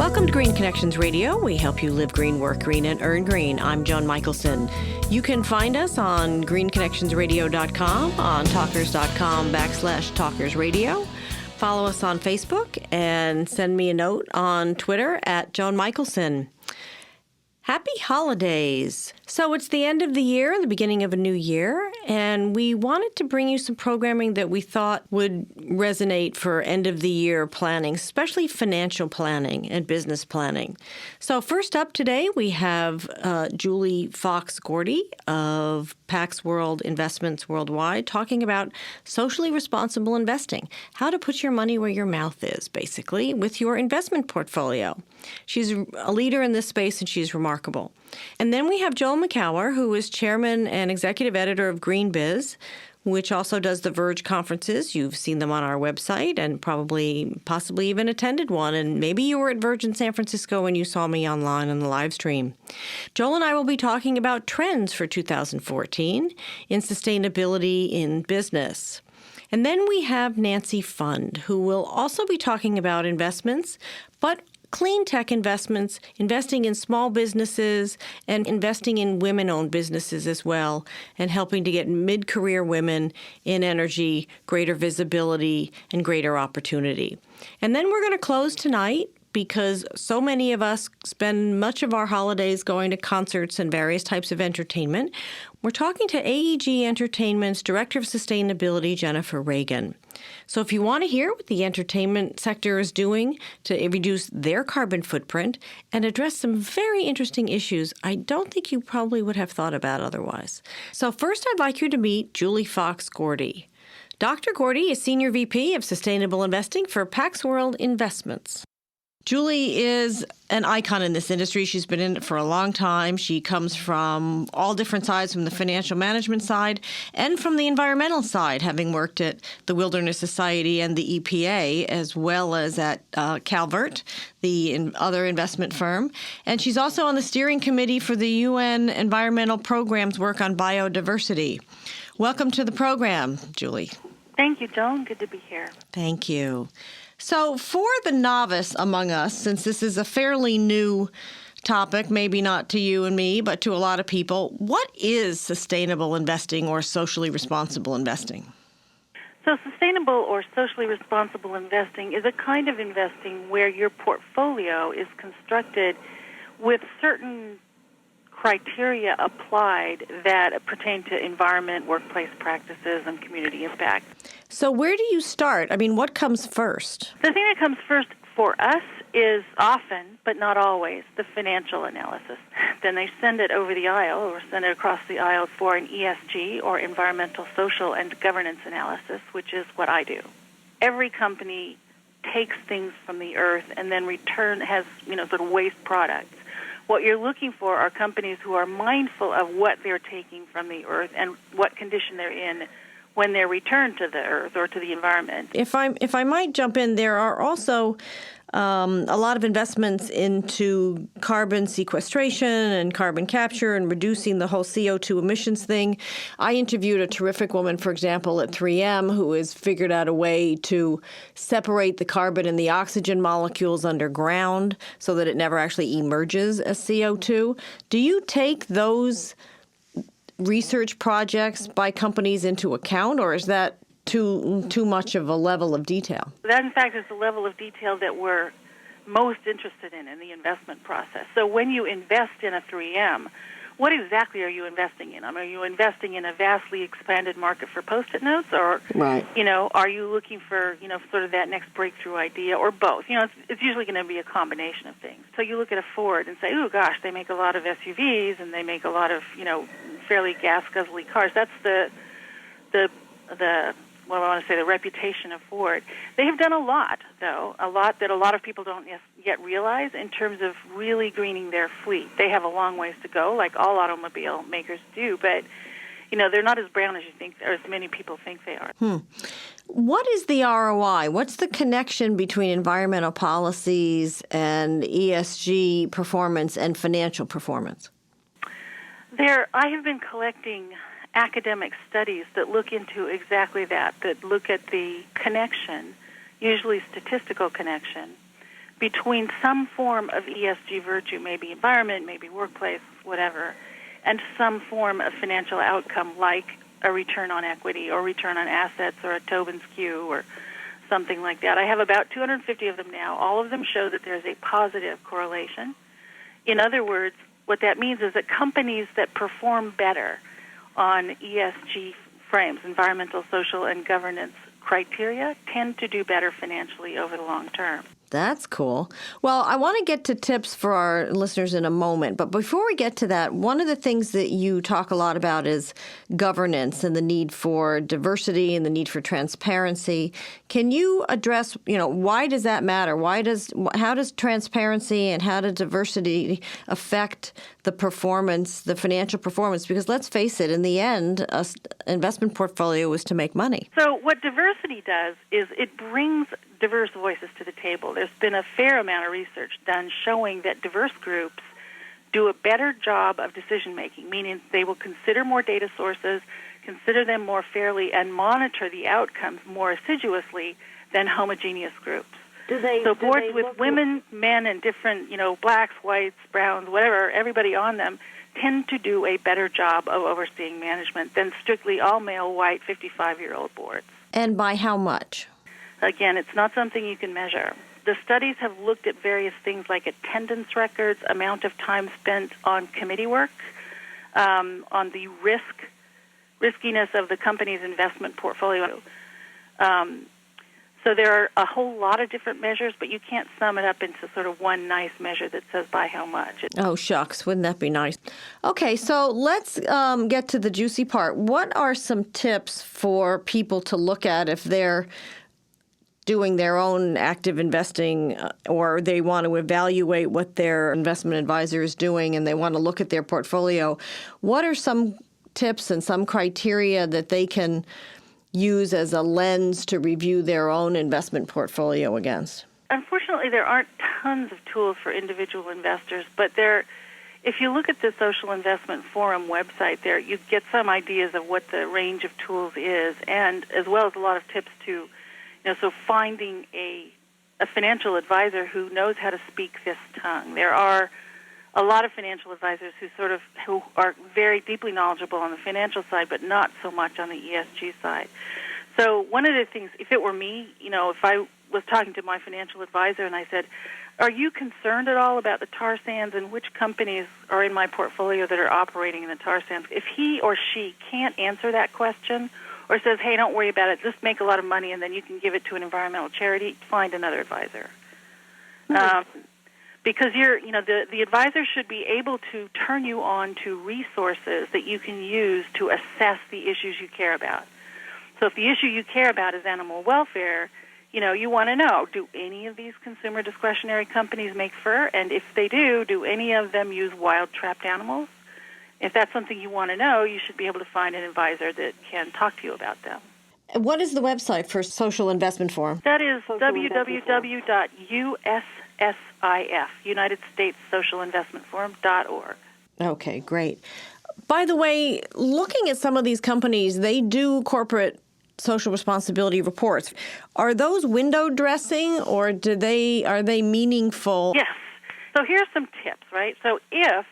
Welcome to Green Connections Radio. We help you live green, work green, and earn green. I'm Joan Michelson. You can find us on greenconnectionsradio.com, on talkers.com/talkersradio. Follow us on Facebook and send me a note on Twitter at Joan Michelson. Happy holidays. So it's the end of the year, the beginning of a new year, and we wanted to bring you some programming that we thought would resonate for end of the year planning, especially financial planning and business planning. So first up today, we have Julie Fox-Gorte of PaxWorld Investments Worldwide talking about socially responsible investing, how to put your money where your mouth is, basically, with your investment portfolio. She's a leader in this space, and she's remarkable. And then we have Joel McCower, who is chairman and executive editor of Green Biz, which also does the Verge conferences. You've seen them on our website and possibly even attended one. And maybe you were at Verge in San Francisco and you saw me online on the live stream. Joel and I will be talking about trends for 2014 in sustainability in business. And then we have Nancy Fund, who will also be talking about investments, but clean tech investments, investing in small businesses, and investing in women-owned businesses as well, and helping to get mid-career women in energy, greater visibility, and greater opportunity. And then we're going to close tonight because so many of us spend much of our holidays going to concerts and various types of entertainment. We're talking to AEG Entertainment's Director of Sustainability, Jennifer Reagan. So if you want to hear what the entertainment sector is doing to reduce their carbon footprint and address some very interesting issues I don't think you probably would have thought about otherwise. So first, I'd like you to meet Julie Fox-Gorte. Dr. Gorte is Senior VP of Sustainable Investing for PaxWorld Investments. Julie is an icon in this industry. She's been in it for a long time. She comes from all different sides, from the financial management side and from the environmental side, having worked at the Wilderness Society and the EPA, as well as at Calvert, the other investment firm. And she's also on the steering committee for the UN Environmental Program's work on biodiversity. Welcome to the program, Julie. Thank you, Joan. Good to be here. Thank you. So for the novice among us, since this is a fairly new topic, maybe not to you and me, but to a lot of people, what is sustainable investing or socially responsible investing? So sustainable or socially responsible investing is a kind of investing where your portfolio is constructed with certain criteria applied that pertain to environment, workplace practices, and community impact. So where do you start? I mean, what comes first? The thing that comes first for us is often, but not always, the financial analysis. Then they send it over the aisle or send it across the aisle for an ESG or environmental, social, and governance analysis, which is what I do. Every company takes things from the earth and then has sort of waste products. What you're looking for are companies who are mindful of what they're taking from the earth and what condition they're in when they're returned to the earth or to the environment. If I might jump in, there are also a lot of investments into carbon sequestration and carbon capture and reducing the whole CO2 emissions thing. I interviewed a terrific woman, for example, at 3M who has figured out a way to separate the carbon and the oxygen molecules underground so that it never actually emerges as CO2. Do you take those research projects by companies into account, or is that too much of a level of detail? That, in fact, is the level of detail that we're most interested in the investment process. So when you invest in a 3M, what exactly are you investing in? Are you investing in a vastly expanded market for Post-it notes, or right. Are you looking for sort of that next breakthrough idea, or both? It's usually going to be a combination of things. So you look at a Ford and say, "Oh gosh, they make a lot of SUVs and they make a lot of fairly gas-guzzly cars." That's the reputation of Ford. They have done a lot, though, a lot that a lot of people don't yet realize in terms of really greening their fleet. They have a long ways to go, like all automobile makers do, but they're not as brown as you think, or as many people think they are. What is the ROI? What's the connection between environmental policies and ESG performance and financial performance? I have been collecting academic studies that look into exactly that look at the connection, usually statistical connection, between some form of ESG virtue, maybe environment, maybe workplace, whatever, and some form of financial outcome like a return on equity or return on assets or a Tobin skew or something like that. I have about 250 of them now. All of them show that there's a positive correlation. In other words, what that means is that companies that perform better on ESG frames, environmental, social, and governance criteria, tend to do better financially over the long term. That's cool. Well, I want to get to tips for our listeners in a moment. But before we get to that, one of the things that you talk a lot about is governance and the need for diversity and the need for transparency. Can you address, why does that matter? How does transparency and how does diversity affect the performance, the financial performance? Because let's face it, in the end, an investment portfolio is to make money. So what diversity does is it brings diverse voices to the table. There's been a fair amount of research done showing that diverse groups do a better job of decision-making, meaning they will consider more data sources, consider them more fairly, and monitor the outcomes more assiduously than homogeneous groups. So boards with women, men, and different, blacks, whites, browns, whatever, everybody on them, tend to do a better job of overseeing management than strictly all-male, white, 55-year-old boards. And by how much? Again, it's not something you can measure. The studies have looked at various things like attendance records, amount of time spent on committee work, on the riskiness of the company's investment portfolio. So there are a whole lot of different measures, but you can't sum it up into sort of one nice measure that says by how much. Oh, shucks. Wouldn't that be nice? Okay, so let's get to the juicy part. What are some tips for people to look at if they're doing their own active investing or they want to evaluate what their investment advisor is doing and they want to look at their portfolio? What are some tips and some criteria that they can use as a lens to review their own investment portfolio against? Unfortunately, there aren't tons of tools for individual investors, but if you look at the Social Investment Forum website there, you get some ideas of what the range of tools is, and as well as a lot of tips to, so finding a financial advisor who knows how to speak this tongue. There are a lot of financial advisors who are very deeply knowledgeable on the financial side, but not so much on the ESG side. So one of the things, if it were me, if I was talking to my financial advisor and I said, are you concerned at all about the tar sands and which companies are in my portfolio that are operating in the tar sands? If he or she can't answer that question or says, hey, don't worry about it, just make a lot of money and then you can give it to an environmental charity, find another advisor. Because the advisor should be able to turn you on to resources that you can use to assess the issues you care about. So if the issue you care about is animal welfare, you want to know, do any of these consumer discretionary companies make fur? And if they do any of them use wild trapped animals? If that's something you want to know, you should be able to find an advisor that can talk to you about them. What is the website for Social Investment Forum? That is www.USSIF, United States Social Investment Forum.org. Okay, great. By the way, looking at some of these companies, they do corporate social responsibility reports. Are those window dressing or are they meaningful? Yes. So here's some tips, right? So if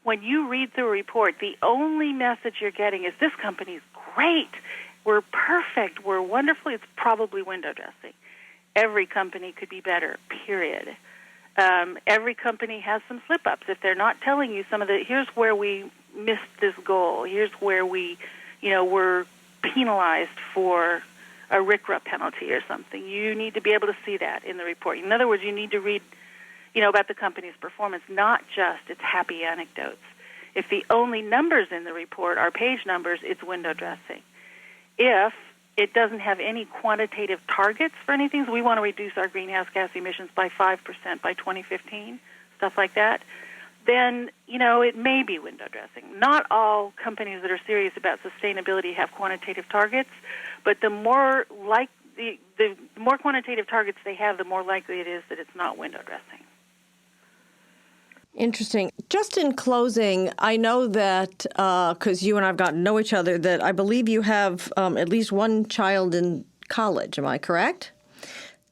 when you read through a report, the only message you're getting is this company's great, we're perfect, we're wonderful, it's probably window dressing. Every company could be better, period. Every company has some slip-ups. If they're not telling you here's where we missed this goal, here's where we, were penalized for a RCRA penalty or something, you need to be able to see that in the report. In other words, you need to read about the company's performance, not just its happy anecdotes. If the only numbers in the report are page numbers, it's window dressing. If it doesn't have any quantitative targets for anything, so we want to reduce our greenhouse gas emissions by 5% by 2015, stuff like that, then, it may be window dressing. Not all companies that are serious about sustainability have quantitative targets, but the more quantitative targets they have, the more likely it is that it's not window dressing. Interesting. Just in closing, I know that, because you and I have gotten to know each other, that I believe you have at least one child in college. Am I correct?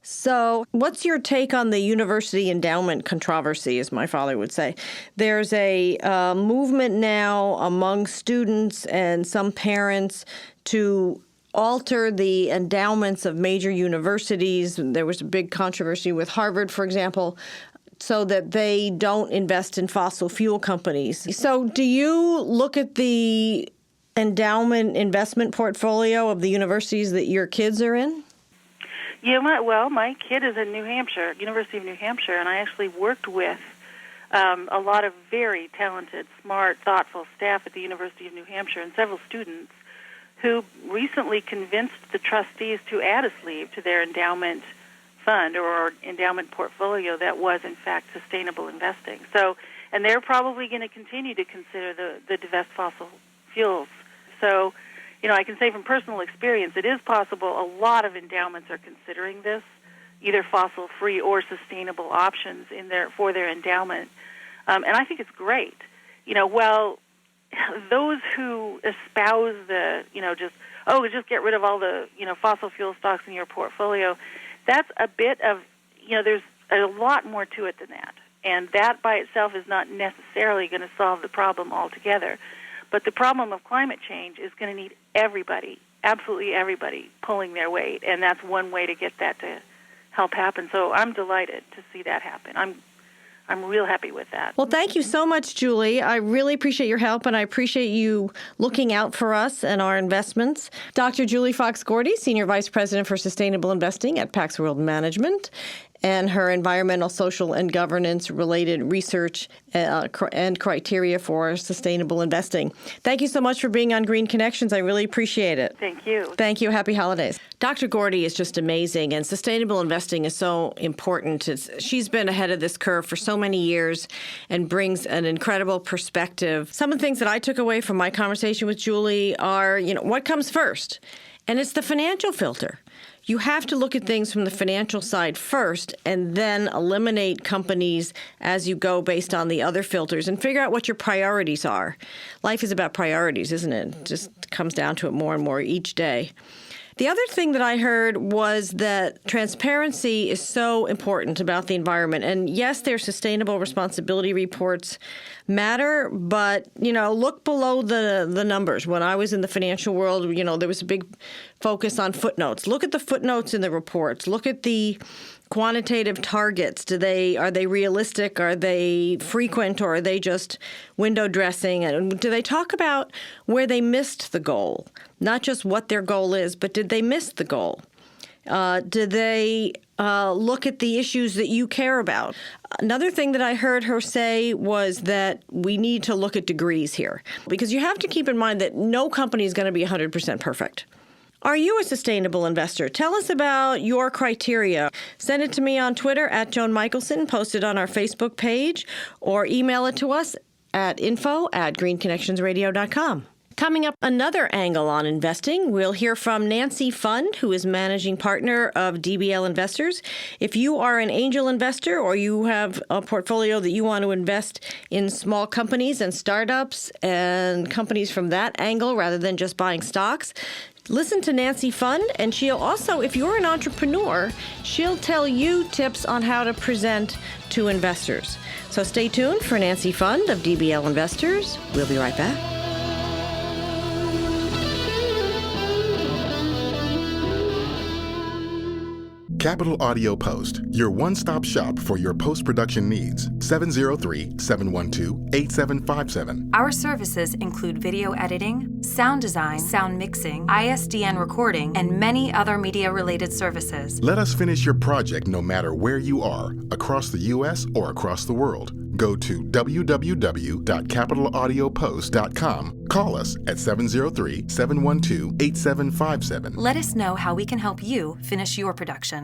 So what's your take on the university endowment controversy, as my father would say? There's a movement now among students and some parents to alter the endowments of major universities. There was a big controversy with Harvard, for example, so that they don't invest in fossil fuel companies. So do you look at the endowment investment portfolio of the universities that your kids are in? Yeah, my kid is in New Hampshire, University of New Hampshire, and I actually worked with a lot of very talented, smart, thoughtful staff at the University of New Hampshire and several students who recently convinced the trustees to add a sleeve to their endowment fund or endowment portfolio that was, in fact, sustainable investing. So, and they're probably going to continue to consider the divest fossil fuels. So, I can say from personal experience, it is possible a lot of endowments are considering this, either fossil-free or sustainable options for their endowment. And I think it's great. Those who espouse just get rid of all the, fossil fuel stocks in your portfolio, that's a bit of, there's a lot more to it than that. And that by itself is not necessarily going to solve the problem altogether. But the problem of climate change is going to need everybody, absolutely everybody, pulling their weight. And that's one way to get that to help happen. So I'm delighted to see that happen. I'm real happy with that. Well, thank you so much, Julie. I really appreciate your help, and I appreciate you looking out for us and our investments. Dr. Julie Fox-Gorte, Senior Vice President for Sustainable Investing at PaxWorld Management, and her environmental, social, and governance-related research and criteria for sustainable investing. Thank you so much for being on Green Connections. I really appreciate it. Thank you. Thank you. Happy holidays. Dr. Gorte is just amazing, and sustainable investing is so important. She's been ahead of this curve for so many years and brings an incredible perspective. Some of the things that I took away from my conversation with Julie are, what comes first? And it's the financial filter. You have to look at things from the financial side first and then eliminate companies as you go based on the other filters and figure out what your priorities are. Life is about priorities, isn't it? It just comes down to it more and more each day. The other thing that I heard was that transparency is so important about the environment. And yes, their sustainable responsibility reports matter, but, look below the numbers. When I was in the financial world, there was a big focus on footnotes. Look at the footnotes in the reports. Look at the quantitative targets. Are they realistic? Are they frequent, or are they just window dressing? And do they talk about where they missed the goal? Not just what their goal is, but did they miss the goal? Did they look at the issues that you care about? Another thing that I heard her say was that we need to look at degrees here, because you have to keep in mind that no company is going to be 100% perfect. Are you a sustainable investor? Tell us about your criteria. Send it to me on Twitter at Joan Michelson, post it on our Facebook page, or email it to us at info@greenconnectionsradio.com. Coming up, another angle on investing. We'll hear from Nancy Fund, who is managing partner of DBL Investors. If you are an angel investor or you have a portfolio that you want to invest in small companies and startups and companies from that angle rather than just buying stocks, listen to Nancy Fund, and she'll also, if you're an entrepreneur, she'll tell you tips on how to present to investors. So stay tuned for Nancy Fund of DBL Investors. We'll be right back. Capital Audio Post, your one-stop shop for your post-production needs. 703-712-8757. Our services include video editing, sound design, sound mixing, ISDN recording, and many other media-related services. Let us finish your project no matter where you are, across the U.S. or across the world. Go to www.capitalaudiopost.com. Call us at 703-712-8757. Let us know how we can help you finish your production.